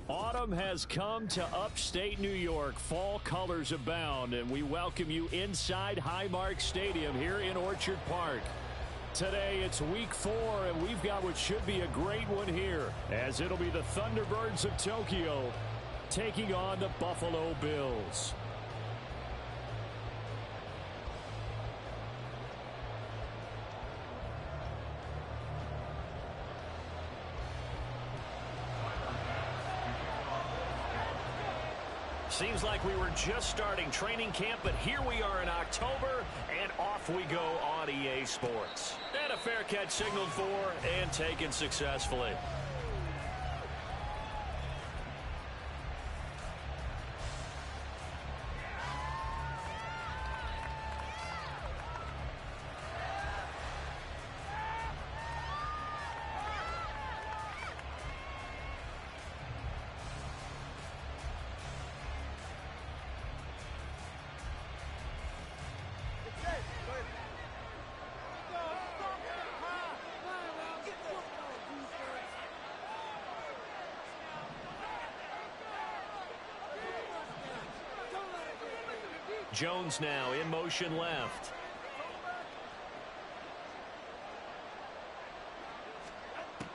Autumn has come to upstate New York. Fall colors abound, and we welcome you inside Highmark Stadium here in Orchard Park. Today it's week 4, and we've got what should be a great one here, as it'll be the Thunderbirds of Tokyo taking on the Buffalo Bills. Seems like we were just starting training camp, but here we are in October, and off we go on EA Sports. And a fair catch signaled for and taken successfully. Jones now in motion left.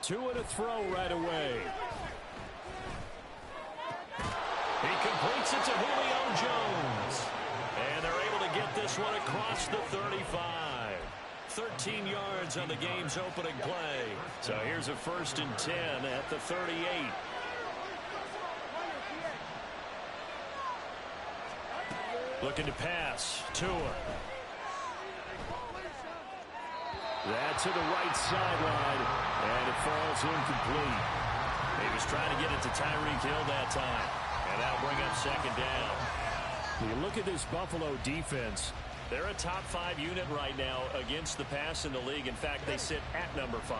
Two and a throw right away. He completes it to Julio Jones. And they're able to get this one across the 35. 13 yards on the game's opening play. So here's a 1st and 10 at the 38. Looking to pass. Tua. That to the right sideline, and it falls incomplete. He was trying to get it to Tyreek Hill that time, and that'll bring up 2nd down. You look at this Buffalo defense. They're a top 5 unit right now against the pass in the league. In fact, they sit at number 5.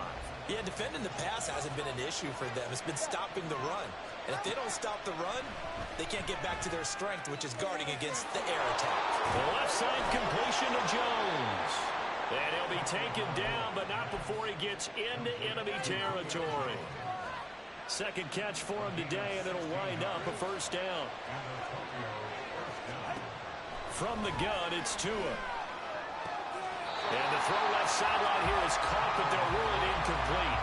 Yeah, defending the pass hasn't been an issue for them. It's been stopping the run. And if they don't stop the run, they can't get back to their strength, which is guarding against the air attack. The left side completion to Jones. And he'll be taken down, but not before he gets into enemy territory. 2nd catch for him today, and it'll wind up a 1st down. From the gun, it's Tua. And the throw left sideline here is caught, but they'll rule it incomplete.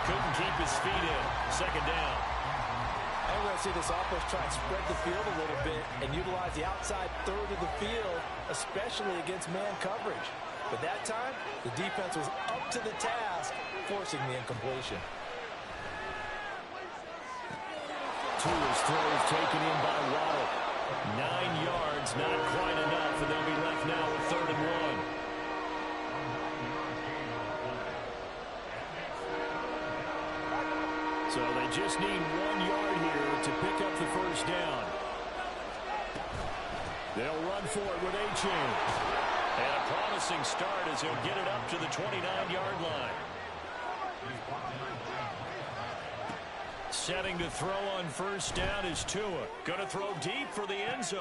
Couldn't keep his feet in. 2nd down. I'm going to see this offense try and spread the field a little bit and utilize the outside third of the field, especially against man coverage. But that time, the defense was up to the task, forcing the incompletion. Tua's throw is taken in by Waddle. 9 yards, not quite enough, and they'll be left now with 3rd and 1. So they just need 1 yard here to pick up the 1st down. They'll run for it with A-Chain. And a promising start as he'll get it up to the 29-yard line. Setting to throw on 1st down is Tua. Going to throw deep for the end zone.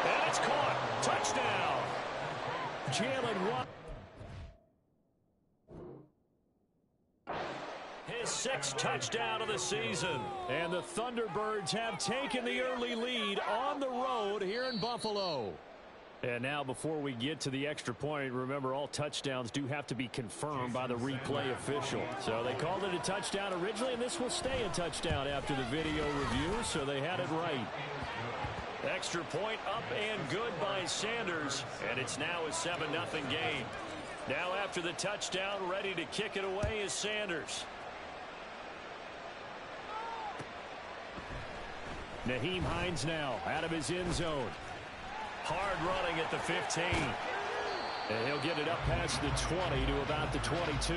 And it's caught. Touchdown. Jalen Waddle. His 6th touchdown of the season. And the Thunderbirds have taken the early lead on the road here in Buffalo. And now before we get to the extra point, remember all touchdowns do have to be confirmed by the replay official. So they called it a touchdown originally, and this will stay a touchdown after the video review, so they had it right. Extra point up and good by Sanders, and it's now a 7-0 game. Now after the touchdown, ready to kick it away is Sanders. Nyheim Hines now out of his end zone. Hard running at the 15. And he'll get it up past the 20 to about the 22.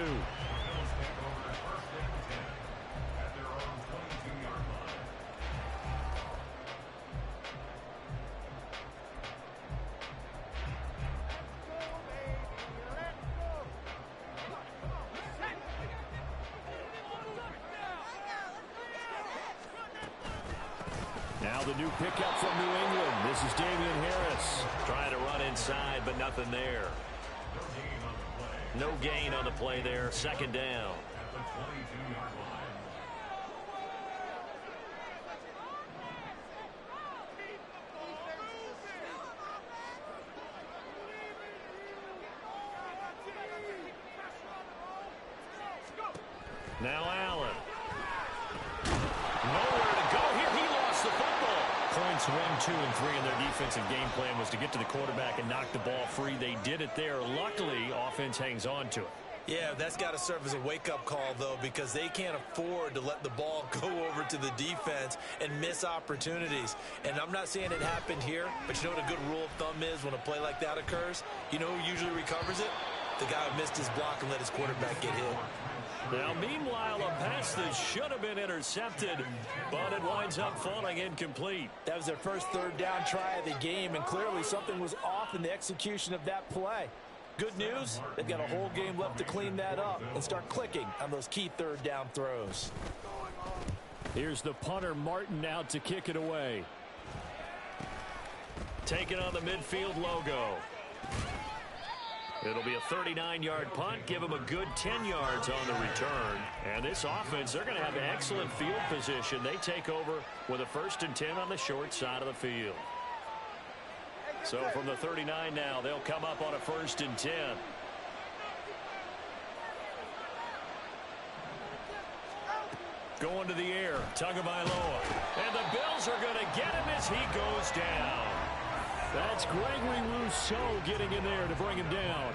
Now the new pickup from New England. This is Damian Harris. Trying to run inside, but nothing there. No gain on the play there. 2nd down. Now Allen. Nowhere to go here. He lost the football. Points 1, 2, and 3 in their defensive game plan was to get to the quarterback and knock the ball free. They did it there. Luckily, offense hangs on to it. Yeah, that's got to serve as a wake-up call, though, because they can't afford to let the ball go over to the defense and miss opportunities. And I'm not saying it happened here, but you know what a good rule of thumb is when a play like that occurs? You know who usually recovers it? The guy who missed his block and let his quarterback get hit. Now, meanwhile, a pass that should have been intercepted, but it winds up falling incomplete. That was their first third down try of the game, and clearly something was off in the execution of that play. Good news, they've got a whole game left to clean that up and start clicking on those key third down throws. Here's the punter, Martin, out to kick it away. Taking on the midfield logo. It'll be a 39-yard punt. Give them a good 10 yards on the return. And this offense, they're going to have excellent field position. They take over with a 1st and 10 on the short side of the field. So from the 39 now, they'll come up on a 1st and 10. Going to the air, Tagovailoa. And the Bills are going to get him as he goes down. That's Gregory Rousseau getting in there to bring him down.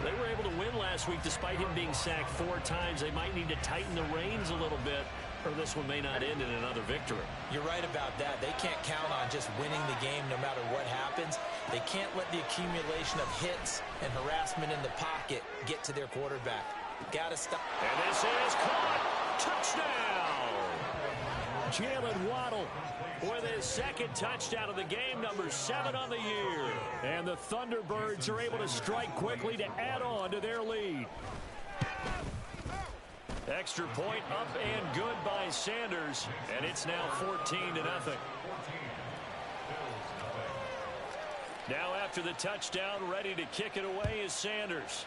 They were able to win last week despite him being sacked 4 times. They might need to tighten the reins a little bit, or this one may not end in another victory. You're right about that. They can't count on just winning the game no matter what happens. They can't let the accumulation of hits and harassment in the pocket get to their quarterback. Got to stop. And this is caught. Touchdown. Jalen Waddle with his 2nd touchdown of the game, number 7 on the year. And the Thunderbirds are able to strike quickly to add on to their lead. Extra point up and good by Sanders, and it's now 14-0. Now after the touchdown, ready to kick it away is Sanders.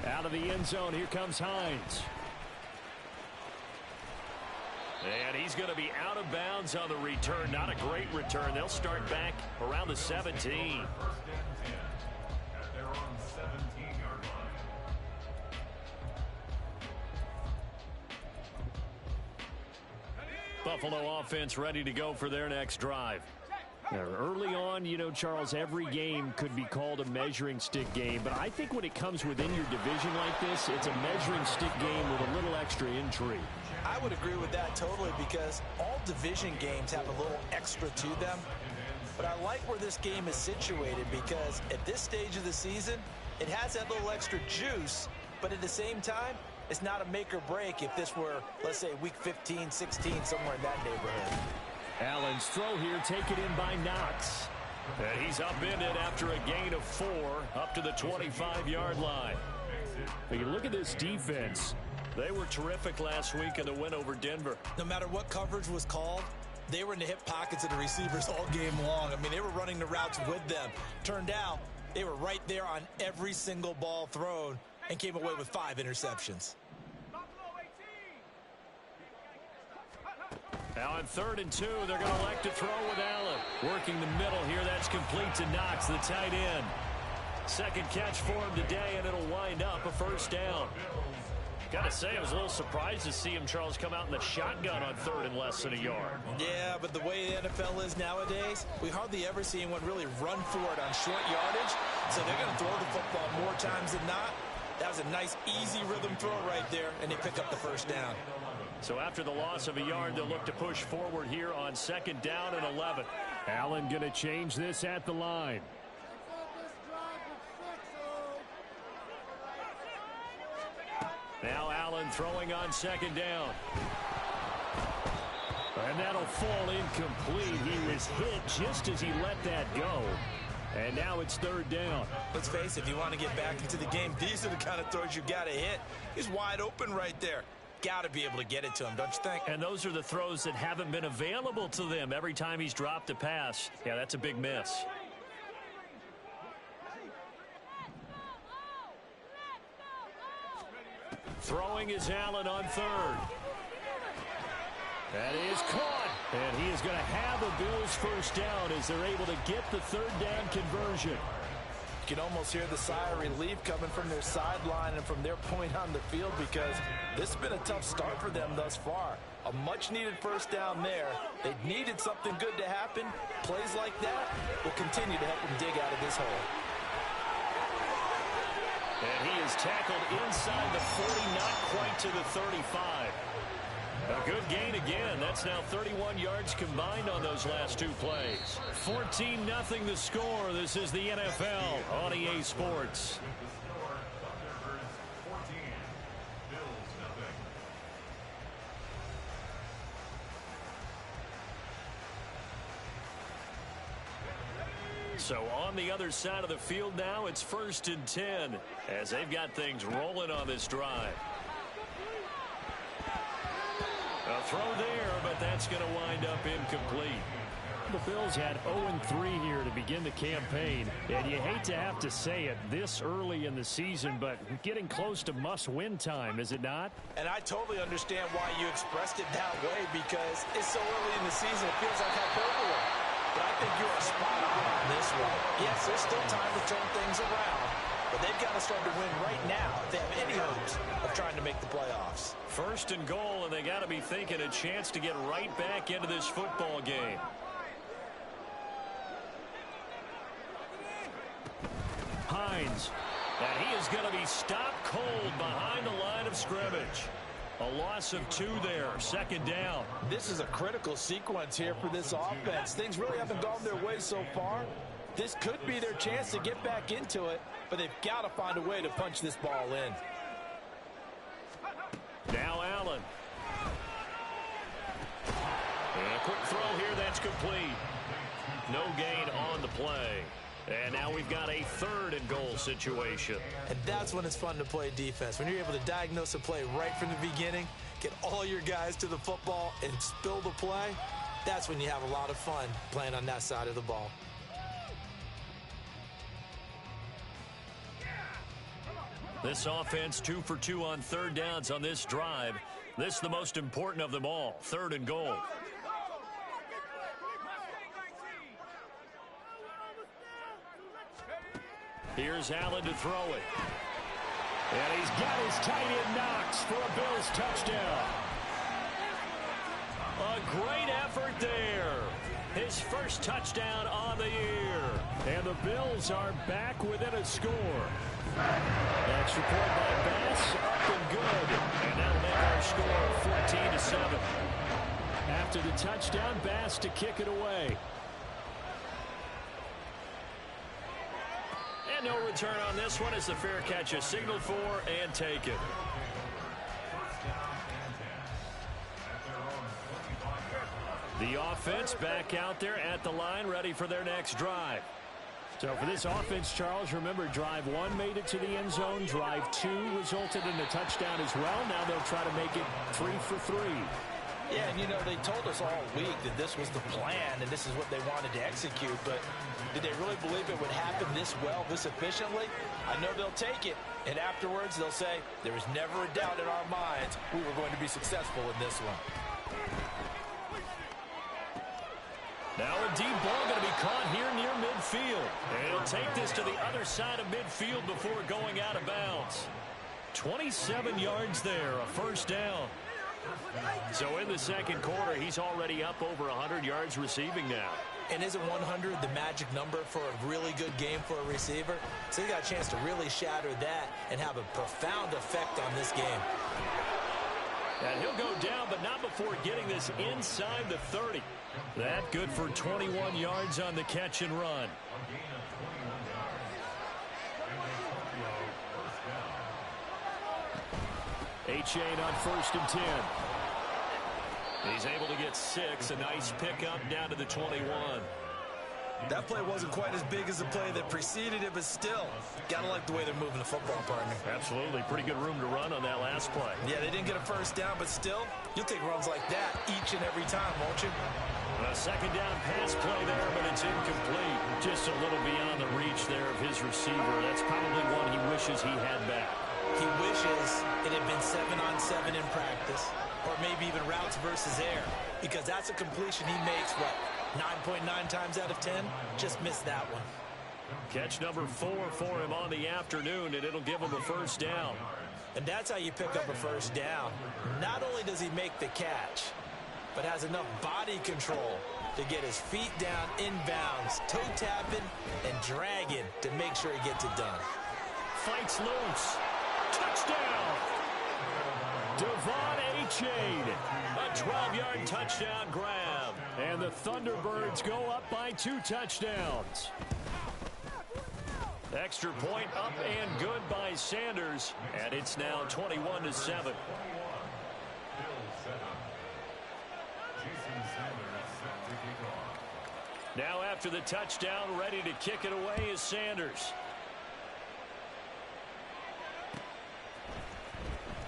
Out of the end zone, here comes Hines. And he's going to be out of bounds on the return. Not a great return. They'll start back around the 17. Buffalo offense ready to go for their next drive. Now, early on, you know, Charles, every game could be called a measuring stick game, but I think when it comes within your division like this, it's a measuring stick game with a little extra intrigue. I would agree with that totally, because all division games have a little extra to them. But I like where this game is situated, because at this stage of the season, it has that little extra juice, but at the same time, it's not a make or break if this were, let's say, week 15, 16, somewhere in that neighborhood. Allen's throw here taken in by Knox. And he's upended after a gain of 4 up to the 25-yard line. But you look at this defense. They were terrific last week in the win over Denver. No matter what coverage was called, they were in the hip pockets of the receivers all game long. I mean, they were running the routes with them. Turned out, they were right there on every single ball thrown and came away with 5 interceptions. Now on 3rd and 2, they're going to elect to throw with Allen. Working the middle here, that's complete to Knox, the tight end. 2nd catch for him today, and it'll wind up a 1st down. Got to say, I was a little surprised to see him, Charles, come out in the shotgun on 3rd and less than a yard. Yeah, but the way the NFL is nowadays, we hardly ever see anyone really run for it on short yardage. So they're going to throw the football more times than not. That was a nice, easy rhythm throw right there, and they pick up the 1st down. So after the loss of a yard, they'll look to push forward here on 2nd down and 11. Allen going to change this at the line. Now Allen throwing on 2nd down. And that'll fall incomplete. He was hit just as he let that go. And now it's 3rd down. Let's face it, if you want to get back into the game, these are the kind of throws you got to hit. He's wide open right there. Got to be able to get it to him, don't you think? And those are the throws that haven't been available to them every time he's dropped a pass. Yeah, that's a big miss. Throwing is Allen on 3rd. That is caught. And he is going to have the Bills 1st down as they're able to get the 3rd down conversion. can almost hear the sigh of relief coming from their sideline and from their point on the field, because this has been a tough start for them thus far. A much-needed first down there. They needed something good to happen. Plays like that will continue to help them dig out of this hole. And he is tackled inside the 40, not quite to the 35. A good gain again. That's now 31 yards combined on those last two plays. 14-0 the score. This is the NFL on EA Sports. So on the other side of the field now, it's 1st and 10 as they've got things rolling on this drive. A throw there, but that's going to wind up incomplete. The Bills had 0-3 here to begin the campaign, and you hate to have to say it this early in the season, but getting close to must-win time, is it not? And I totally understand why you expressed it that way, because it's so early in the season, it feels like hyperbole. But I think you are spot on this one. Yes, there's still time to turn things around, but they've got to start to win right now if they have any hopes of trying to make the playoffs. 1st and goal, and they got to be thinking a chance to get right back into this football game. Hines, and he is going to be stopped cold behind the line of scrimmage. A loss of 2 there, 2nd down. This is a critical sequence here for this offense. Things really haven't gone their way so far. This could be their chance to get back into it, but they've got to find a way to punch this ball in. Now Allen. And a quick throw here, that's complete. No gain on the play. And now we've got a 3rd and goal situation. And that's when it's fun to play defense. When you're able to diagnose a play right from the beginning, get all your guys to the football and spill the play, that's when you have a lot of fun playing on that side of the ball. This offense 2 for 2 on 3rd downs on this drive. This is the most important of them all, 3rd and goal. Here's Allen to throw it. And he's got his tight end Knox for a Bills touchdown. A great effort there. His first touchdown on the year. And the Bills are back within a score. Extra point by Bass, up and good. And that'll make our score 14-7. After the touchdown, Bass to kick it away. And no return on this one as the fair catch is signaled for and taken. The offense back out there at the line, ready for their next drive. So for this offense, Charles, remember, drive 1 made it to the end zone. Drive 2 resulted in a touchdown as well. Now they'll try to make it 3 for 3. Yeah, and you know, they told us all week that this was the plan and this is what they wanted to execute, but did they really believe it would happen this well, this efficiently? I know they'll take it, and afterwards they'll say, there was never a doubt in our minds we were going to be successful in this one. Now a deep ball going to be caught here near midfield. And he'll take this to the other side of midfield before going out of bounds. 27 yards there, a first down. So in the second quarter, he's already up over 100 yards receiving now. And isn't 100 the magic number for a really good game for a receiver? So he got a chance to really shatter that and have a profound effect on this game. And he'll go down, but not before getting this inside the 30. That good for 21 yards on the catch and run. Achane on 1st and 10. He's able to get 6. A nice pickup down to the 21. That play wasn't quite as big as the play that preceded it, but still, gotta like the way they're moving the football, partner. Absolutely. Pretty good room to run on that last play. Yeah, they didn't get a first down, but still, you'll take runs like that each and every time, won't you? A second down pass play there, but it's incomplete. Just a little beyond the reach there of his receiver. That's probably one he wishes he had back. He wishes it had been 7-on-7 in practice, or maybe even routes versus air, because that's a completion he makes, what, 9.9 times out of 10? Just missed that one. Catch number 4 for him on the afternoon, and it'll give him a first down. And that's how you pick up a first down. Not only does he make the catch, but has enough body control to get his feet down inbounds, toe tapping and dragging to make sure he gets it done. Fights loose. Touchdown! Devon Achane. A 12-yard touchdown grab. And the Thunderbirds go up by 2 touchdowns. Extra point up and good by Sanders. And it's now 21-7. Now after the touchdown, ready to kick it away is Sanders.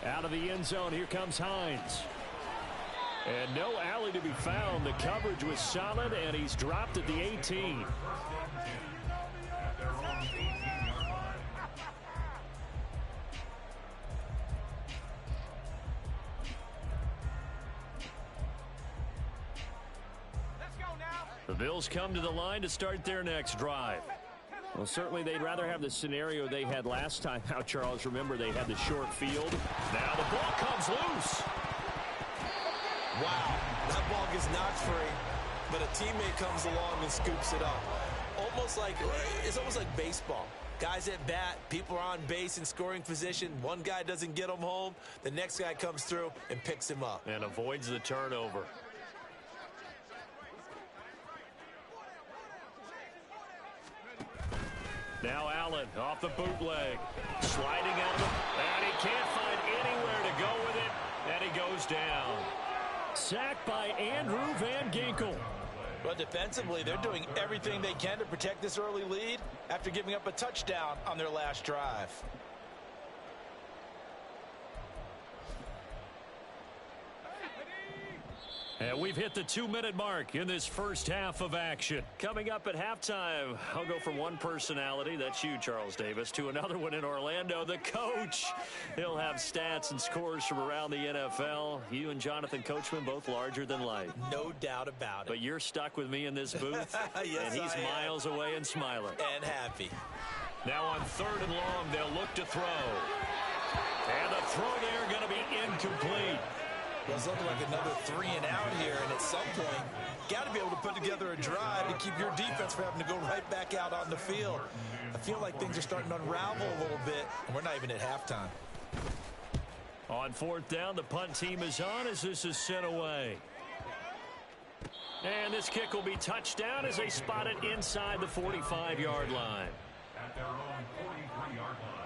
Out of the end zone, here comes Hines. And no alley to be found. The coverage was solid, and he's dropped at the 18. The Bills come to the line to start their next drive. Well, certainly they'd rather have the scenario they had last time out, Charles. Remember, they had the short field. Now the ball comes loose. Wow, that ball gets knocked free, but a teammate comes along and scoops it up. It's almost like baseball. Guys at bat, people are on base in scoring position. One guy doesn't get him home. The next guy comes through and picks him up. And avoids the turnover. Now Allen off the bootleg. Sliding out of it. And he can't find anywhere to go with it. And he goes down. Sacked by Andrew Van Ginkel. But defensively, they're doing everything they can to protect this early lead after giving up a touchdown on their last drive. And we've hit the 2-minute mark in this first half of action. Coming up at halftime, I'll go from one personality, that's you, Charles Davis, to another one in Orlando, the coach. He'll have stats and scores from around the NFL. You and Jonathan Coachman, both larger than life. No doubt about it. But you're stuck with me in this booth, yes, and he's miles away and smiling. And happy. Now on 3rd and long, they'll look to throw. And the throw there going to be incomplete. Well, it's looking like another 3 and out here, and at some point, got to be able to put together a drive to keep your defense from having to go right back out on the field. I feel like things are starting to unravel a little bit, and we're not even at halftime. On 4th down, the punt team is on as this is sent away. And this kick will be touchdown as they spot it inside the 45-yard line. At their own 43-yard line.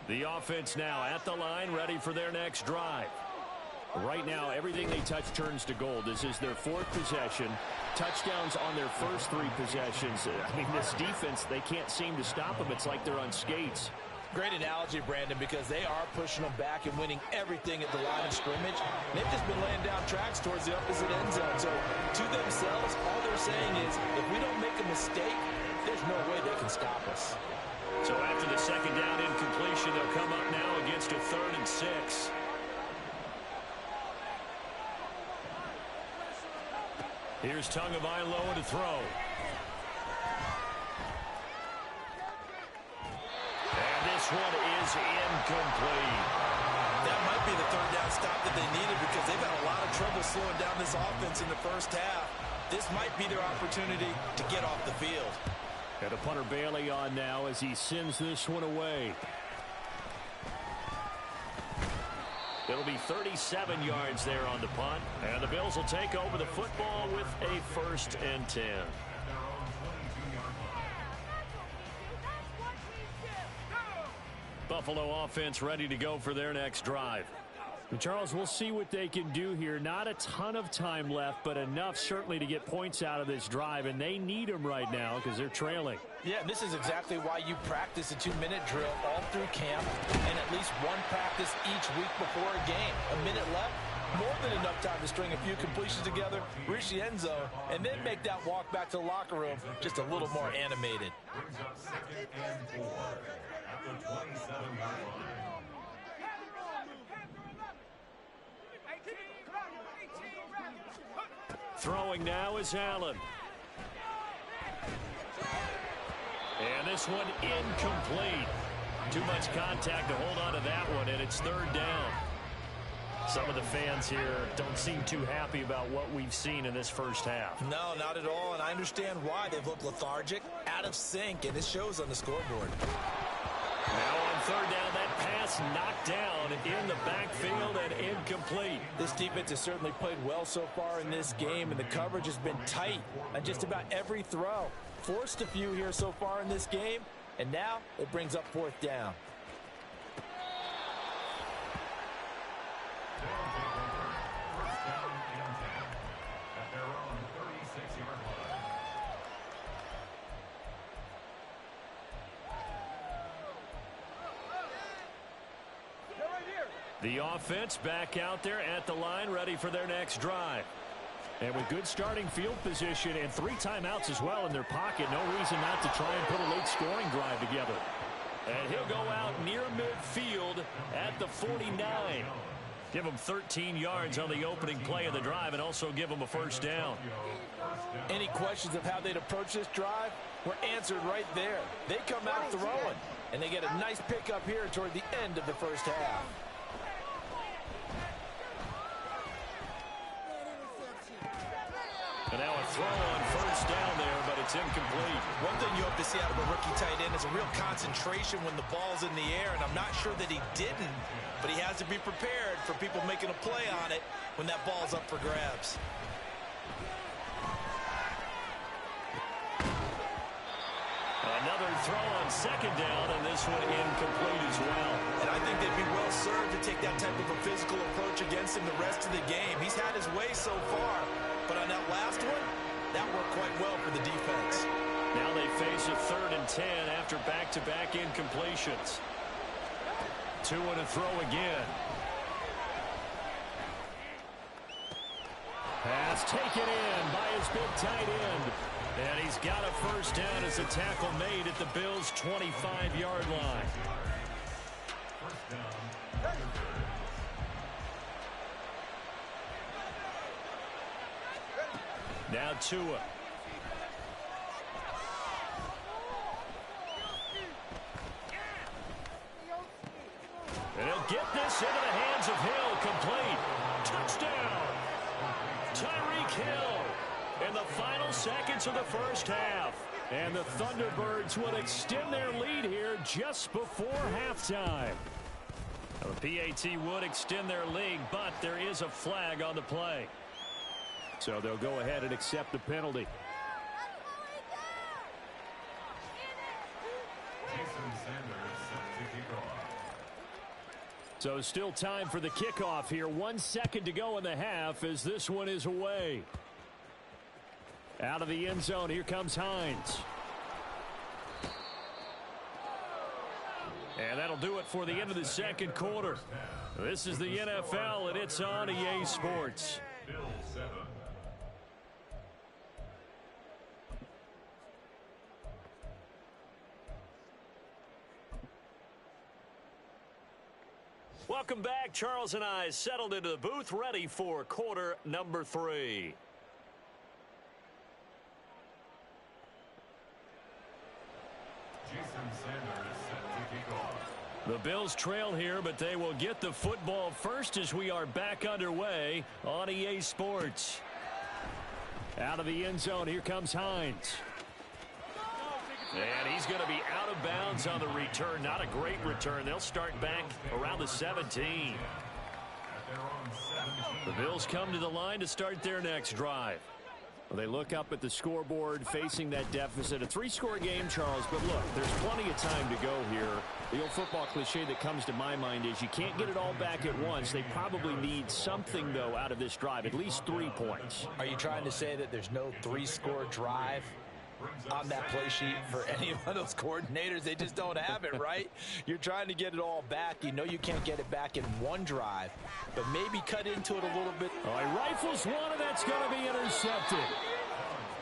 The offense now at the line, ready for their next drive. Right now, everything they touch turns to gold. This is their 4th possession. Touchdowns on their first 3 possessions. I mean, this defense, they can't seem to stop them. It's like they're on skates. Great analogy, Brandon, because they are pushing them back and winning everything at the line of scrimmage. They've just been laying down tracks towards the opposite end zone. So, to themselves, all they're saying is, if we don't make a mistake, there's no way they can stop us. So after the 2nd down incompletion, they'll come up now against a 3rd and 6. Here's Tagovailoa to throw. And this one is incomplete. That might be the 3rd down stop that they needed because they've had a lot of trouble slowing down this offense in the first half. This might be their opportunity to get off the field. And a punter Bailey on now as he sends this one away. It'll be 37 yards there on the punt. And the Bills will take over the football with a 1st and 10. Buffalo offense ready to go for their next drive. And Charles, we'll see what they can do here. Not a ton of time left, but enough certainly to get points out of this drive, and they need them right now because they're trailing. Yeah, and this is exactly why you practice a 2-minute drill all through camp and at least one practice each week before a game. A minute left, more than enough time to string a few completions together, reach the end zone, and then make that walk back to the locker room just a little more animated. Brings up 2nd and 4 at the 27-yard line. Throwing now is Allen. And this one incomplete. Too much contact to hold on to that one, and it's third down. Some of the fans here don't seem too happy about what we've seen in this first half. No, not at all, and I understand why. They've looked lethargic, out of sync, and it shows on the scoreboard. Now on third down, that pass knocked down in the backfield and incomplete. This defense has certainly played well so far in this game, and the coverage has been tight on just about every throw. Forced a few here so far in this game, and now it brings up fourth down. The offense back out there at the line, ready for their next drive. And with good starting field position and 3 timeouts as well in their pocket, no reason not to try and put a late scoring drive together. And he'll go out near midfield at the 49. Give him 13 yards on the opening play of the drive and also give him a first down. Any questions of how they'd approach this drive were answered right there. They come out throwing, and they get a nice pickup here toward the end of the first half. And now a throw on first down there, but it's incomplete. One thing you hope to see out of a rookie tight end is a real concentration when the ball's in the air, and I'm not sure that he didn't, but he has to be prepared for people making a play on it when that ball's up for grabs. Another throw on second down, and this one incomplete as well. And I think they'd be well served to take that type of a physical approach against him the rest of the game. He's had his way so far, but on that last one, that worked quite well for the defense. Now they face a 3rd and 10 after back-to-back incompletions. 2 and a throw again. Pass taken in by his big tight end. And he's got a first down as a tackle made at the Bills' 25-yard line. Now Tua. And he'll get this into the hands of Hill, complete. Touchdown! Tyreek Hill in the final seconds of the first half. And the Thunderbirds will extend their lead here just before halftime. Now, the PAT would extend their lead, but there is a flag on the play. So they'll go ahead and accept the penalty. So still time for the kickoff here. 1 second to go in the half as this one is away. Out of the end zone, here comes Hines. And that'll do it for the end of the second quarter. This is the NFL, and it's on EA Sports. Welcome back. Charles and I settled into the booth, ready for quarter number 3. The Bills trail here, but they will get the football first as we are back underway on EA Sports. Out of the end zone, here comes Hines. And he's going to be out of bounds on the return. Not a great return. They'll start back around the 17. The Bills come to the line to start their next drive. Well, they look up at the scoreboard facing that deficit. A 3-score game, Charles, but look, there's plenty of time to go here. The old football cliche that comes to my mind is you can't get it all back at once. They probably need something, though, out of this drive, at least 3 points. Are you trying to say that there's no 3-score drive on that play sheet for any of those coordinators? They just don't have it, right? You're trying to get it all back. You know you can't get it back in one drive, but maybe cut into it a little bit. Oh, he rifles one, and that's going to be intercepted.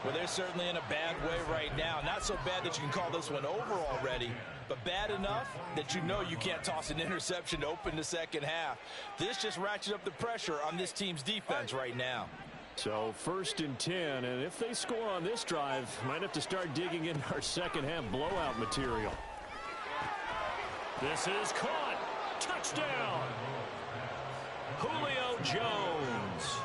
Well, they're certainly in a bad way right now. Not so bad that you can call this one over already, but bad enough that you know you can't toss an interception to open the second half. This just ratchets up the pressure on this team's defense right now. So 1st and 10, and if they score on this drive, might have to start digging into our second half blowout material. This is caught. Touchdown. Julio Jones.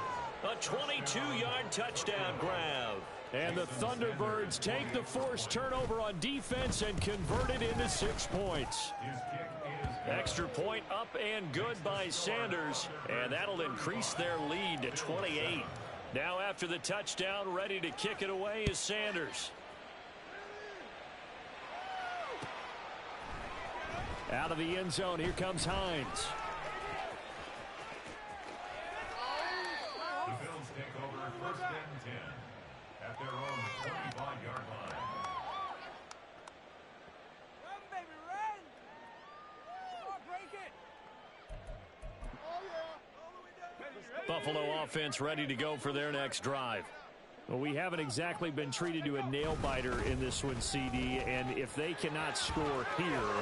A 22-yard touchdown grab. And the Thunderbirds take the forced turnover on defense and convert it into 6 points. Extra point up and good by Sanders, and that'll increase their lead to 28. Now after the touchdown, ready to kick it away is Sanders. Out of the end zone, here comes Hines. The Bills take over 1st and 10 at their own 25-yard line. Run, baby, run! Oh, break it! Oh, yeah. Buffalo offense ready to go for their next drive. Well, we haven't exactly been treated to a nail-biter in this one, CD, and if they cannot score here,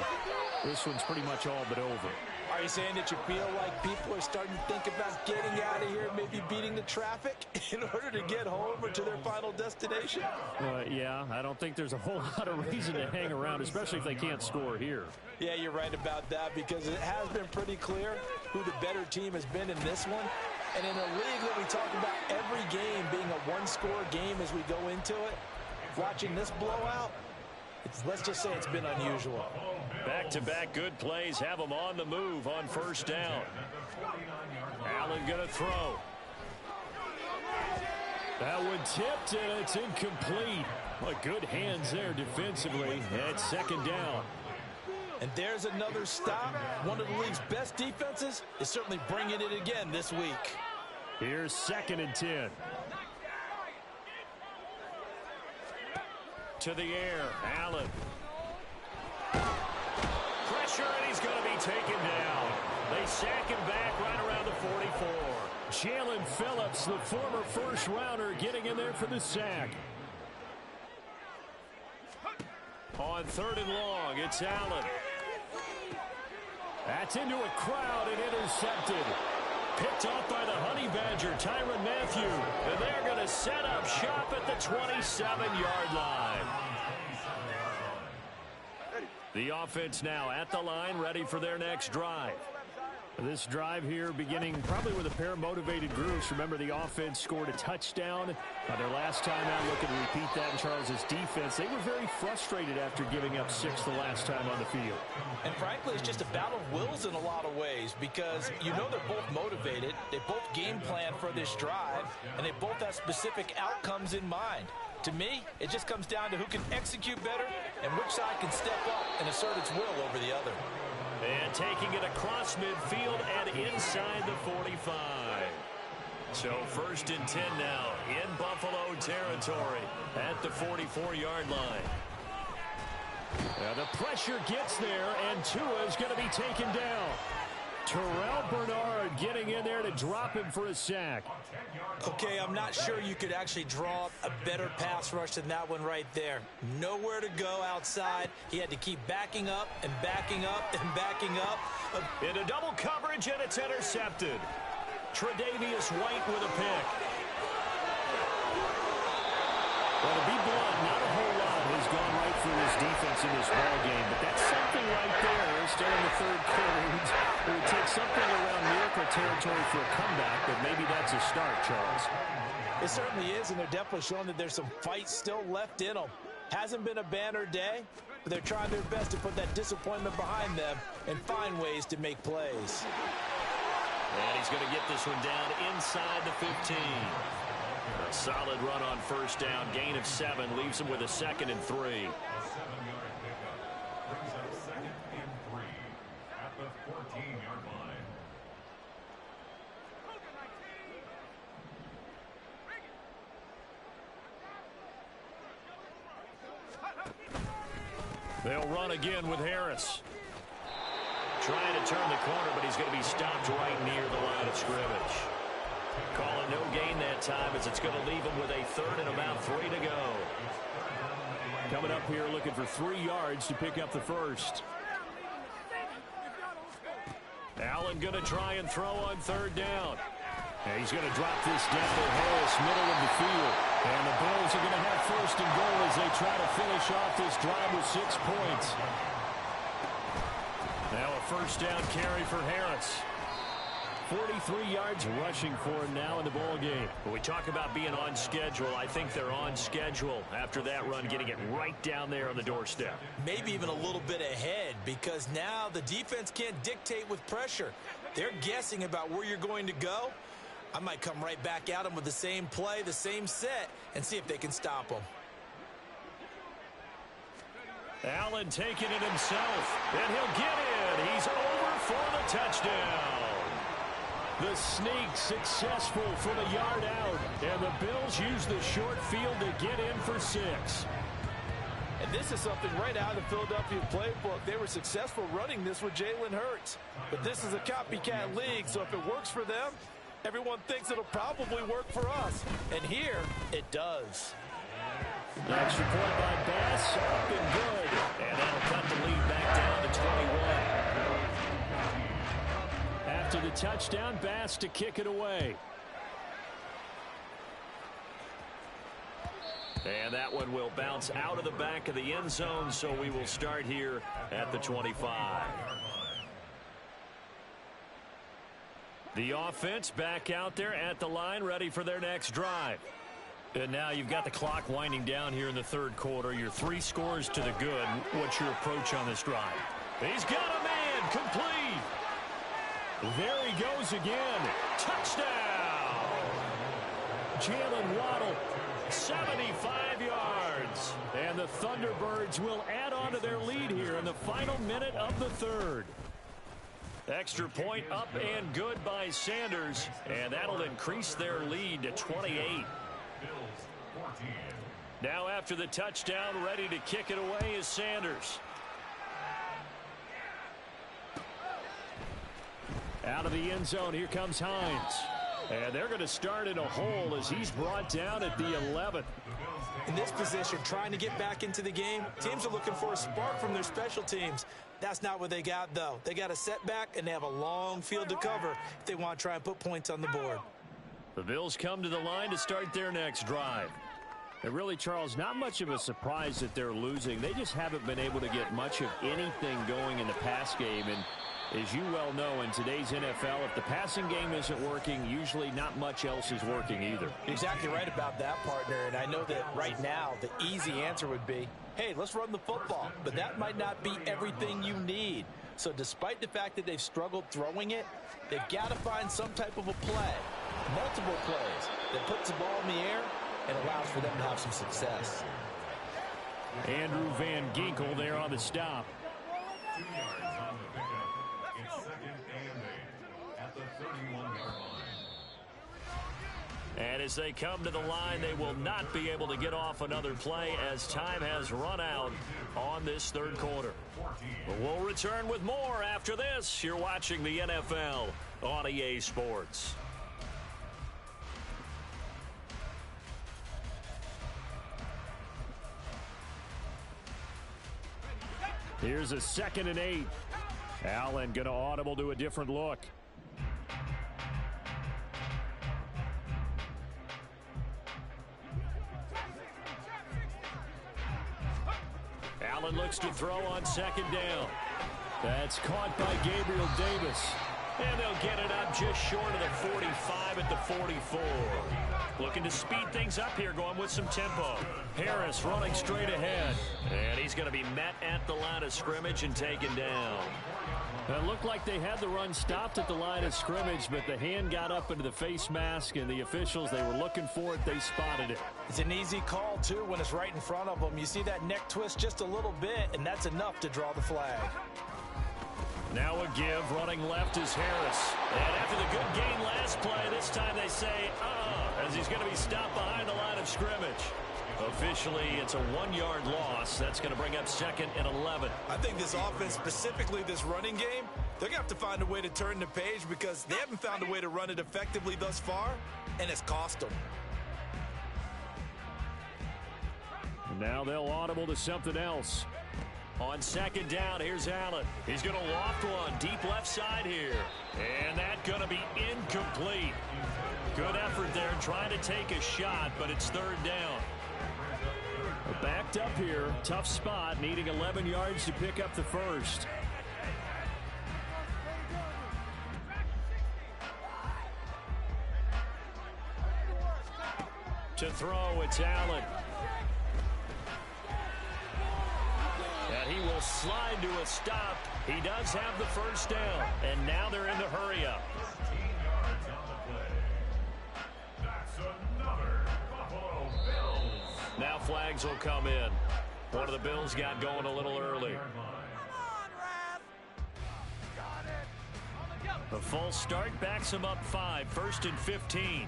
this one's pretty much all but over. Are you saying that you feel like people are starting to think about getting out of here, maybe beating the traffic in order to get home or to their final destination? Yeah, I don't think there's a whole lot of reason to hang around, especially if they can't score here. Yeah, you're right about that, because it has been pretty clear who the better team has been in this one. And in a league that we talk about every game being a one-score game as we go into it, watching this blowout, let's just say it's been unusual. Back-to-back good plays have them on the move on 1st down. Allen going to throw. That one tipped, and it's incomplete. But good hands there defensively. It's 2nd down. And there's another stop. One of the league's best defenses is certainly bringing it again this week. Here's 2nd and 10. To the air, Allen. Pressure, and he's going to be taken down. They sack him back right around the 44. Jalen Phillips, the former first-rounder, getting in there for the sack. On 3rd and long, it's Allen. That's into a crowd and intercepted. Picked off by the Honey Badger, Tyrann Mathieu. And they're going to set up shop at the 27-yard line. The offense now at the line, ready for their next drive. This drive here beginning probably with a pair of motivated groups. Remember, the offense scored a touchdown their last time out. Looking to repeat that in Charles's defense. They were very frustrated after giving up 6 the last time on the field. And frankly, it's just a battle of wills in a lot of ways, because you know they're both motivated. They both game plan for this drive, and they both have specific outcomes in mind. To me, it just comes down to who can execute better and which side can step up and assert its will over the other. And taking it across midfield and inside the 45. So 1st and 10 now in Buffalo territory at the 44-yard line. Now the pressure gets there, and Tua is going to be taken down. Terrell Bernard getting in there to drop him for a sack. Okay, I'm not sure you could actually draw up a better pass rush than that one right there. Nowhere to go outside. He had to keep backing up and backing up and backing up. Into double coverage, and it's intercepted. Tre'Davious White with a pick. Well, to be blunt, not a whole lot has gone right for his defense in this ball game, but that's something right there. Still in the 3rd quarter. It would take something around miracle territory for a comeback, but maybe that's a start, Charles. It certainly is, and they're definitely showing that there's some fight still left in them. Hasn't been a banner day, but they're trying their best to put that disappointment behind them and find ways to make plays. And he's going to get this one down inside the 15. A solid run on 1st down. Gain of 7 leaves him with a 2nd and 3. A 7-yard pickup brings up 2nd and 3 at the 14-yard line. They'll run again with Harris. Trying to turn the corner, but he's going to be stopped right near the line of scrimmage. Calling no gain that time, as it's going to leave him with a 3rd and about 3 to go. Coming up here looking for 3 yards to pick up the 1st. Allen going to try and throw on 3rd down. And he's going to drop this down to Harris, middle of the field. And the Bills are going to have first and goal as they try to finish off this drive with 6 points. Now a first down carry for Harris. 43 yards rushing for him now in the ball game. When we talk about being on schedule, I think they're on schedule after that run, getting it right down there on the doorstep. Maybe even a little bit ahead, because now the defense can't dictate with pressure. They're guessing about where you're going to go. I might come right back at them with the same play, the same set, and see if they can stop them. Allen taking it himself, and he'll get in. He's over for the touchdown. The sneak successful from a yard out, and the Bills use the short field to get in for 6. And this is something right out of the Philadelphia playbook. They were successful running this with Jalen Hurts. But this is a copycat league, so if it works for them, everyone thinks it'll probably work for us. And here, it does. Extra point by Bass, up and good. And that'll cut the lead back down to 21. After the touchdown, Bass to kick it away. And that one will bounce out of the back of the end zone, so we will start here at the 25. The offense back out there at the line, ready for their next drive. And now you've got the clock winding down here in the third quarter. You're 3 scores to the good. What's your approach on this drive? He's got a man, complete. There he goes again. Touchdown! Jalen Waddle, 75 yards. And the Thunderbirds will add on to their lead here in the final minute of the third. Extra point up and good by Sanders. And that'll increase their lead to 28. Now after the touchdown, ready to kick it away is Sanders. Out of the end zone, here comes Hines. And they're going to start in a hole as he's brought down at the 11th. In this position, trying to get back into the game, teams are looking for a spark from their special teams. That's not what they got, though. They got a setback, and they have a long field to cover if they want to try and put points on the board. The Bills come to the line to start their next drive. And really, Charles, not much of a surprise that they're losing. They just haven't been able to get much of anything going in the pass game. And as you well know, in today's NFL, if the passing game isn't working, usually not much else is working either. Exactly right about that, partner. And I know that right now the easy answer would be, hey, let's run the football. But that might not be everything you need. So despite the fact that they've struggled throwing it, they've got to find some type of a play, multiple plays, that puts the ball in the air and allows for them to have some success. Andrew Van Ginkel there on the stop. 2 yards on the pickup. It's 2nd and 8 at the 31-yard line. And as they come to the line, they will not be able to get off another play as time has run out on this third quarter. But we'll return with more after this. You're watching the NFL on EA Sports. Here's a 2nd and 8. Allen going to audible to a different look. Allen looks to throw on 2nd down. That's caught by Gabriel Davis. And they'll get it up just short of the 45 at the 44. Looking to speed things up here, going with some tempo. Harris running straight ahead. And he's going to be met at the line of scrimmage and taken down. It looked like they had the run stopped at the line of scrimmage, but the hand got up into the face mask, and the officials, they were looking for it. They spotted it. It's an easy call, too, when it's right in front of them. You see that neck twist just a little bit, and that's enough to draw the flag. Now a give, running left is Harris. And after the good gain last play, this time they say, as he's going to be stopped behind the line of scrimmage. Officially, it's a 1-yard loss. That's going to bring up 2nd and 11. I think this offense, specifically this running game, they're going to have to find a way to turn the page because they haven't found a way to run it effectively thus far, and it's cost them. Now they'll audible to something else. On second down, here's Allen. He's going to loft one deep left side here. And that's going to be incomplete. Good effort there trying to take a shot, but it's third down. Backed up here. Tough spot, needing 11 yards to pick up the first. To throw, it's Allen. And he will slide to a stop. He does have the first down. And now they're in the hurry up. 15 yards on the play. That's another Buffalo Bills. Now flags will come in. One of the Bills got going a little early. The full start backs him up 5. First and 15.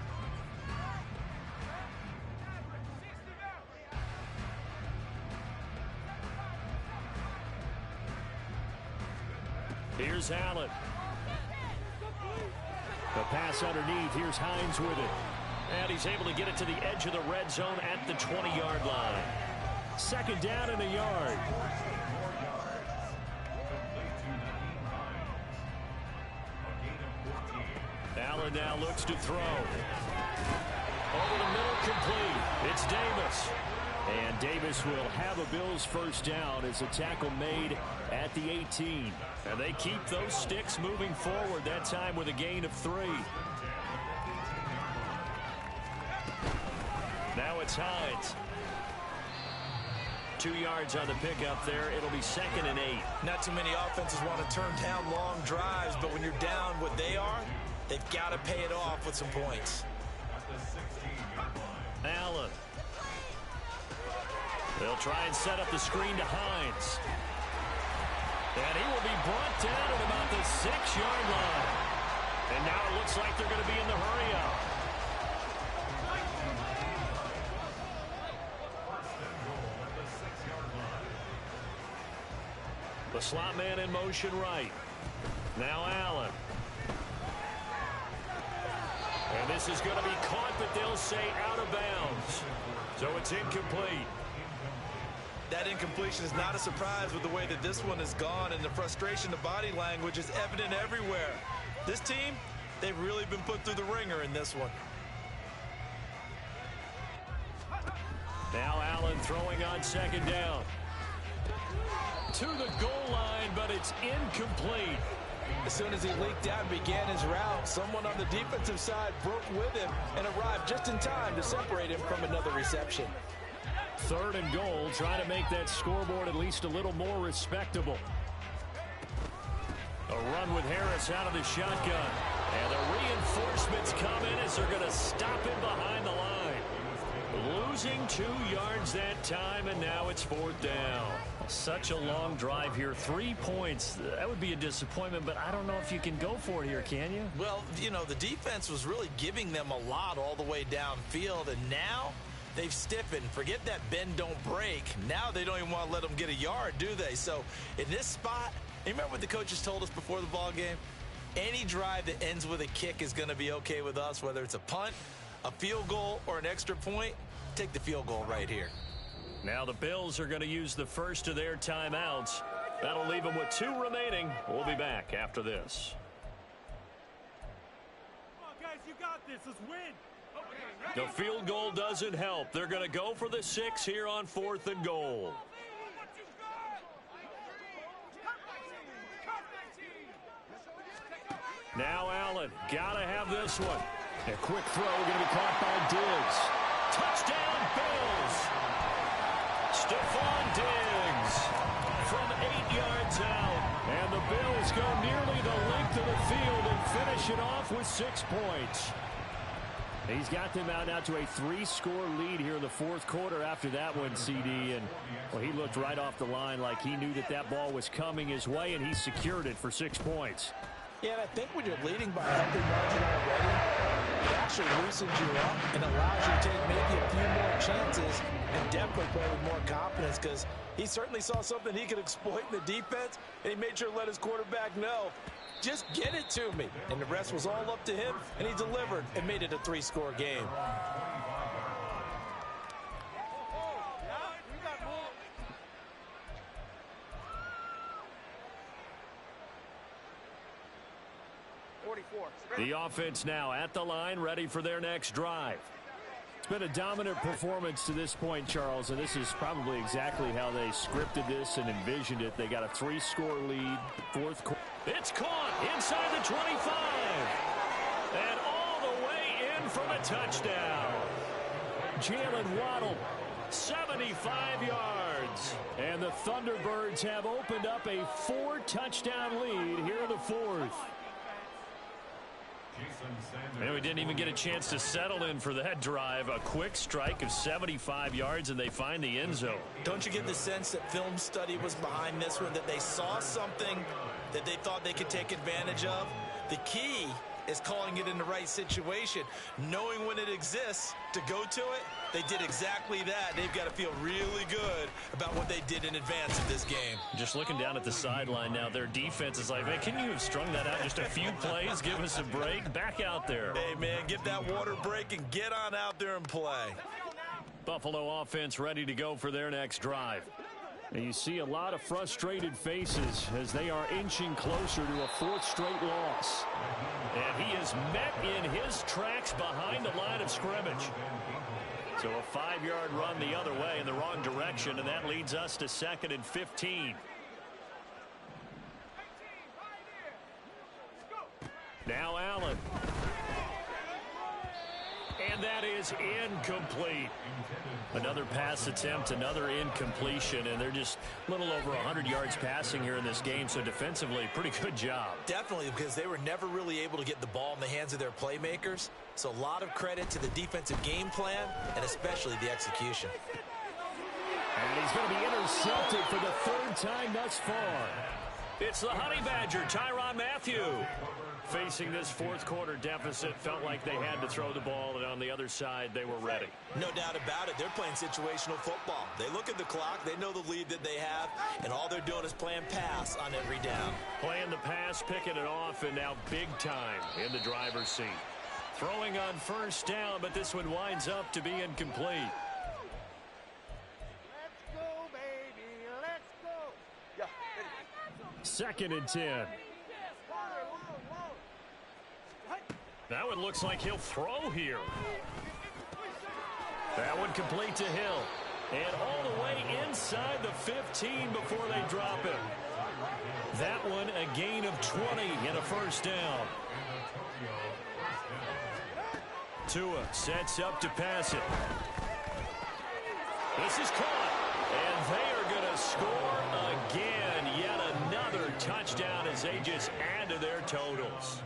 Here's Allen. The pass underneath. Here's Hines with it. And he's able to get it to the edge of the red zone at the 20-yard line. Second down and a yard. Allen now looks to throw. Over the middle, complete. It's Davis. And Davis will have a Bills first down as a tackle made at the 18. And they keep those sticks moving forward, that time with a gain of 3. Now it's Hines. 2 yards on the pickup there. It'll be second and 8. Not too many offenses want to turn down long drives, but when you're down what they are, they've got to pay it off with some points. Allen. They'll try and set up the screen to Hines. And he will be brought down at about the 6-yard line. And now it looks like they're going to be in the hurry-up. The slot man in motion right. Now Allen. And this is going to be caught, but they'll say out of bounds. So it's incomplete. That incompletion is not a surprise with the way that this one has gone, and the frustration, the body language is evident everywhere. This team, they've really been put through the ringer in this one. Now Allen throwing on second down. To the goal line, but it's incomplete. As soon as he leaked out and began his route, someone on the defensive side broke with him and arrived just in time to separate him from another reception. Third and goal, trying to make that scoreboard at least a little more respectable. A run with Harris out of the shotgun. And the reinforcements come in as they're going to stop him behind the line. Losing 2 yards that time, and now it's fourth down. Such a long drive here. 3 points. That would be a disappointment, but I don't know if you can go for it here, can you? Well, you know, the defense was really giving them a lot all the way downfield, and now they've stiffened. Forget that bend, don't break. Now they don't even want to let them get a yard, do they? So in this spot, you remember what the coaches told us before the ball game? Any drive that ends with a kick is going to be okay with us, whether it's a punt, a field goal, or an extra point. Take the field goal right here. Now the Bills are going to use the first of their timeouts. That'll leave them with 2 remaining. We'll be back after this. Come on, guys, you got this. Let's win. The field goal doesn't help. They're going to go for the 6 here on 4th and goal. Now Allen, got to have this one. A quick throw going to be caught by Diggs. Touchdown, Bills! Stephon Diggs from 8 yards out. And the Bills go nearly the length of the field and finish it off with 6 points. He's got them out now to a 3-score lead here in the 4th quarter after that one, CD. And, well, he looked right off the line like he knew that that ball was coming his way, and he secured it for 6 points. Yeah, and I think when you're leading by a healthy margin already, it actually loosens you up and allows you to take maybe a few more chances and definitely play with more confidence, because he certainly saw something he could exploit in the defense, and he made sure to let his quarterback know, just get it to me. And the rest was all up to him, and he delivered and made it a 3-score game. The offense now at the line, ready for their next drive. It's been a dominant performance to this point, Charles, and this is probably exactly how they scripted this and envisioned it. They got a 3-score lead, fourth quarter. It's caught inside the 25. And all the way in from a touchdown. Jalen Waddle, 75 yards. And the Thunderbirds have opened up a 4-touchdown lead here in the fourth. And we didn't even get a chance to settle in for that drive. A quick strike of 75 yards, and they find the end zone. Don't you get the sense that film study was behind this one, that they saw something that they thought they could take advantage of? The key is calling it in the right situation, knowing when it exists to go to it. They did exactly that. They've got to feel really good about what they did in advance of this game. Just looking down at the sideline now, their defense is like, hey, can you have strung that out just a few plays? Give us a break. Back out there. Hey, man, get that water break and get on out there and play. Buffalo offense ready to go for their next drive. And you see a lot of frustrated faces as they are inching closer to a 4th straight loss. And he is met in his tracks behind the line of scrimmage. So a 5-yard run the other way in the wrong direction, and that leads us to 2nd and 15. Now Allen. And that is incomplete. Another pass attempt, another incompletion, and they're just a little over 100 yards passing here in this game, so defensively, pretty good job. Definitely, because they were never really able to get the ball in the hands of their playmakers, so a lot of credit to the defensive game plan, and especially the execution. And he's going to be intercepted for the 3rd time thus far. It's the Honey Badger, Tyrann Mathieu. Facing this 4th quarter deficit, felt like they had to throw the ball, and on the other side, they were ready. No doubt about it. They're playing situational football. They look at the clock, they know the lead that they have, and all they're doing is playing pass on every down. Playing the pass, picking it off, and now big time in the driver's seat. Throwing on 1st down, but this one winds up to be incomplete. Let's go, baby. Let's go. 2nd and 10. That one looks like he'll throw here. That one complete to Hill. And all the way inside the 15 before they drop him. That one a gain of 20 and a 1st down. Tua sets up to pass it. This is caught. And they are going to score again. Yet another touchdown as they just add to their totals.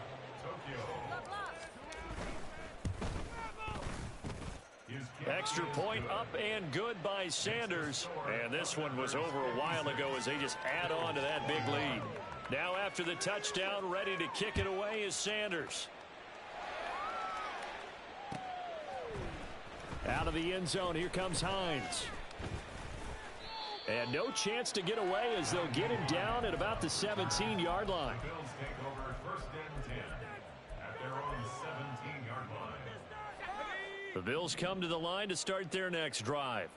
Extra point up and good by Sanders. And this one was over a while ago as they just add on to that big lead. Now after the touchdown, ready to kick it away is Sanders. Out of the end zone, here comes Hines. And no chance to get away as they'll get him down at about the 17-yard line. Bills take over 1st and 10 at their own 17-yard line. The Bills come to the line to start their next drive.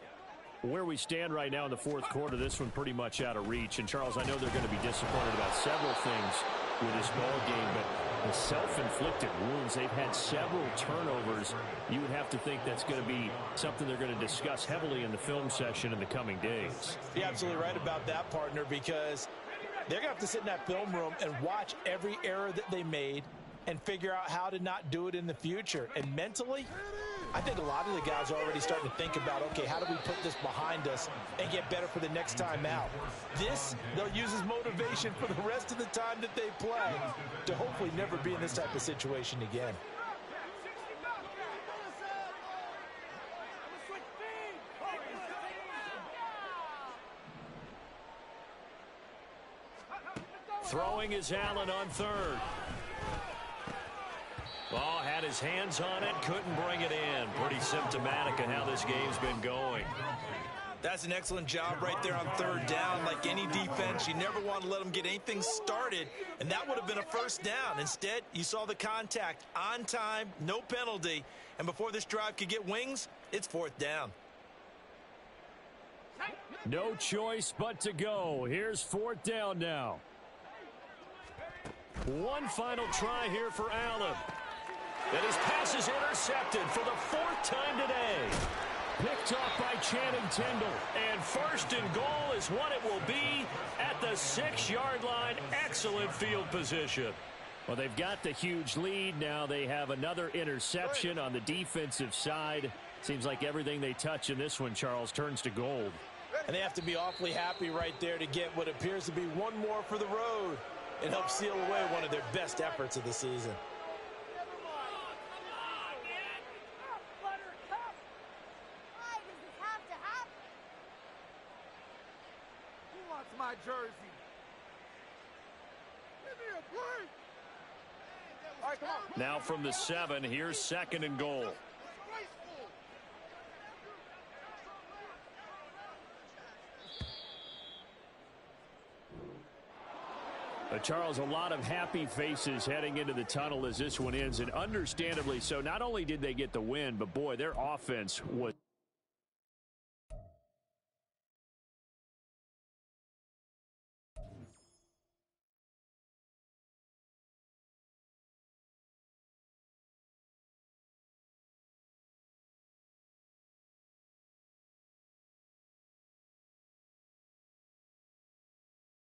Where we stand right now in the 4th quarter, this one pretty much out of reach. And, Charles, I know they're going to be disappointed about several things with this ball game, but the self-inflicted wounds, they've had several turnovers. You would have to think that's going to be something they're going to discuss heavily in the film session in the coming days. You're absolutely right about that, partner, because they're going to have to sit in that film room and watch every error that they made and figure out how to not do it in the future. And mentally, I think a lot of the guys are already starting to think about, okay, how do we put this behind us and get better for the next time out? This, they'll use as motivation for the rest of the time that they play to hopefully never be in this type of situation again. Throwing is Allen on 3rd. Oh, had his hands on it, couldn't bring it in. Pretty symptomatic of how this game's been going. That's an excellent job right there on 3rd down. Like any defense, you never want to let them get anything started, and that would have been a 1st down. Instead, you saw the contact on time, no penalty, and before this drive could get wings, it's 4th down. No choice but to go. Here's 4th down now. One final try here for Allen. And his pass is intercepted for the 4th time today. Picked up by Channing Tindall. And 1st and goal is what it will be at the 6-yard line. Excellent field position. Well, they've got the huge lead. Now they have another interception on the defensive side. Seems like everything they touch in this one, Charles, turns to gold. And they have to be awfully happy right there to get what appears to be one more for the road and help seal away one of their best efforts of the season. Who wants my jersey? Give me a break. All right, come on. Now from the 7, here's 2nd and goal. Charles, a lot of happy faces heading into the tunnel as this one ends, and understandably so. Not only did they get the win, but boy, their offense was